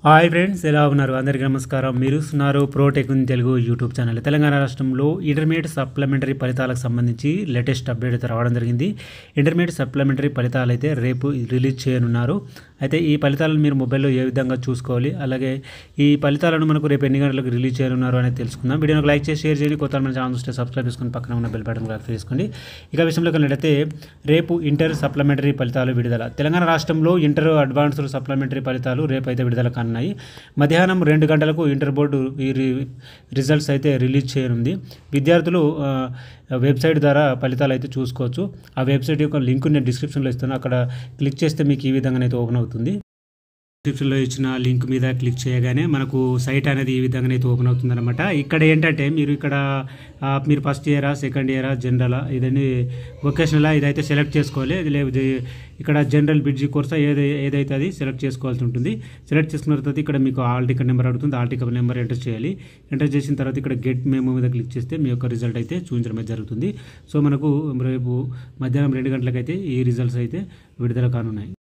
Hi friends, ఎలా ఉన్నారు? అందరికీ నమస్కారం. మీరు చూస్తున్నారు ప్రోటెక్ in Telugu YouTube channel. Telangana రాష్ట్రంలో ఇంటర్మీడియట్ సప్లిమెంటరీ ఫలితాలకు సంబంధించి లేటెస్ట్ అప్డేట్ అయితే రావడం జరిగింది. ఇంటర్మీడియట్ సప్లిమెంటరీ ఫలితాలు అయితే రేపు రిలీజ్ చేయనున్నారు. అయితే ఈ ఫలితాలను మీరు మొబైల్లో ఏ విధంగా చూసుకోవాలి, అలాగే ఈ ఫలితాలను మనకు రేపు ఎన్ని గంటలకు రిలీజ్ చేయనున్నారు అనేది తెలుసుకుందాం. వీడియోకి లైక్ చేసి షేర్ చేయండి. కొత్త మన ఛానల్ చూస్తే సబ్స్క్రైబ్ చేసుకుని పక్కన ఉన్న బెల్ బటన్ క్లిక్ చేసుకోండి. ఇక విషయంలోకి వెళ్ళినట్లయితే రేపు ఇంటర్ సప్లిమెంటరీ ఫలితాలు విడుదల. తెలంగాణ రాష్ట్రంలో ఇంటర్ అడ్వాన్స్డ్ సప్లిమెంటరీ ఫలితాలు రేపు అయితే విడుదల కానున్నాయి. మధ్యాహ్నం 2 గంటలకు ఇంటర్ బోర్డు ఈ రిజల్ట్స్ అయితే రిలీజ్ చేయనుంది. విద్యార్థులు వెబ్సైట్ ద్వారా ఫలితాలు అయితే చూసుకోవచ్చు. ఆ వెబ్సైట్ యొక్క లింక్ నేను డిస్క్రిప్షన్లో ఇస్తాను. అక్కడ క్లిక్ చేస్తే మీకు ఈ విధంగానైతే ఓపెన్ అవుతుంది. డిస్క్రిప్షన్లో ఇచ్చిన లింక్ మీద క్లిక్ చేయగానే మనకు సైట్ అనేది ఈ విధంగానైతే ఓపెన్ అవుతుంది అనమాట. ఇక్కడ ఏంటంటే మీరు ఫస్ట్ ఇయరా, సెకండ్ ఇయరా, జనరలా, ఇదని వొకేషనలా, ఇదైతే సెలెక్ట్ చేసుకోవాలి. ఇది ఇక్కడ జనరల్ బిడ్జీ కోర్సా ఏదైతే అది సెలెక్ట్ చేసుకోవాల్సి ఉంటుంది. సెలెక్ట్ చేసుకున్న తర్వాత ఇక్కడ మీకు ఆల్ టికెట్ నెంబర్ అడుగుతుంది. ఆల్ టికెట్ నెంబర్ ఎంటర్ చేయాలి. ఎంటర్ చేసిన తర్వాత ఇక్కడ గెట్ మెమో మీద క్లిక్ చేస్తే మీ యొక్క రిజల్ట్ అయితే చూపించడం జరుగుతుంది. సో మనకు రేపు మధ్యాహ్నం 2 గంటలకైతే ఈ రిజల్ట్స్ అయితే విడుదల కానున్నాయి.